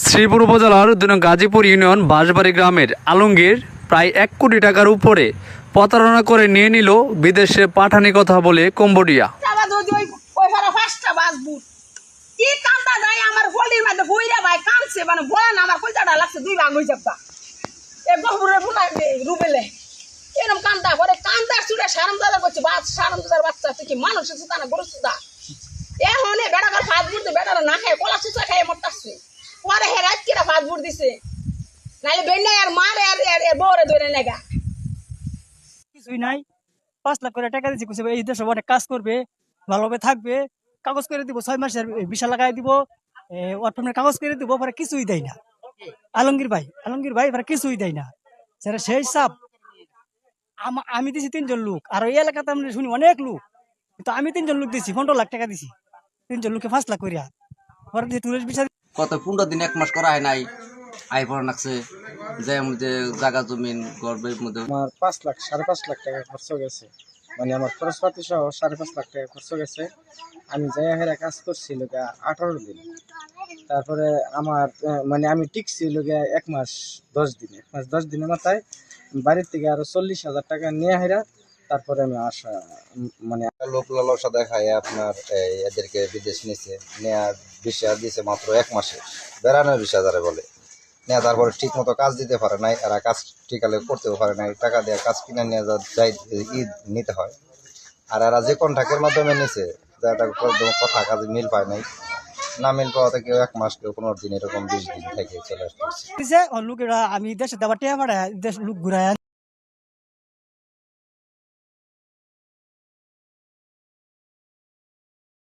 শ্রীপুর উপজেলার গাজীপুর ইউনিয়ন বাঁশবাড়ি গ্রামের আলমগীর প্রায় 1 কোটি টাকার উপরে প্রতারণা করে নিয়ে নিল বিদেশে পাঠানি কথা বলে কম্বোডিয়া। পরে হেরাত কিরা ফাস্টফুড দিছে নাইলে বেন্না আর মারে আর বউরে ধরে নেগা কিছুই নাই। 5 লাখ করে টাকা দিচ্ছি, কইছে এই দেশে অনেক কাজ করবে, ভালোভাবে থাকবে, কাগজ করে দিব, 6 মাসের ভিসা লাগাই দিব, অর্থনের কাগজ করে দিব, পরে কিছুই দেয় না। আলমগীর ভাই পরে কিছুই দেয় না। সেটা সেই চাপ আমি দিছি 3 জন লোক, আর এই এলাকাতে আমরা শুনি অনেক লোক, কিন্তু আমি 3 জন লোক দিছি, 15 লাখ টাকা দিছি, 3 জন লোকে 5 লাখ করিয়া। পরে দিছি টুরিস্ট ভিসা কত 15 দিন 1 মাস করা হয় নাই, আই পড়া লাগছে যে মধ্যে জায়গা জমিন গর্বের মধ্যে আমার 5 লাখ 5.5 লাখ টাকা খরচ গেছে, মানে আমার খরচপাতি সহ 5.5 লাখ টাকা খরচ গেছে। আমি যাই হেরা কাজ করছি লোকা 18 দিন, তারপরে আমার মানে আমি টিকছি লোকা 1 মাস 10 দিন, 1 মাস 10 দিনের মাথায় বাড়ির থেকে আরো 40,000 টাকা নিয়ে হেরা তারপরে আমি আসা মানে লোক লালসা দেখায় আপনার এদেরকে বিদেশ নিছে, নেয়ার ভিসা দিয়েছে মাত্র 1 মাসে, বেড়ানোর ভিসা যারা বলে নেয়া, তারপরে ঠিক মতো কাজ দিতে পারে নাই, এরা কাজ ঠিকালে করতেও পারে নাই, টাকা দিয়ে কাজ কিনে নিয়ে যাই ঈদ নিতে হয়। আর এরা যে কন্ট্রাক্টের মাধ্যমে নিছে যাটা কথা কাজে মিল পায় নাই, না মিল পাওয়াতে কেউ 1 মাস, কেউ 15 দিন, এরকম 20 দিন থেকে চলে আসতেছে। দিছে। লোকেরা আমি দেশে দেওয়া টেয়া পাঠায় দেশ লোক ঘুরায়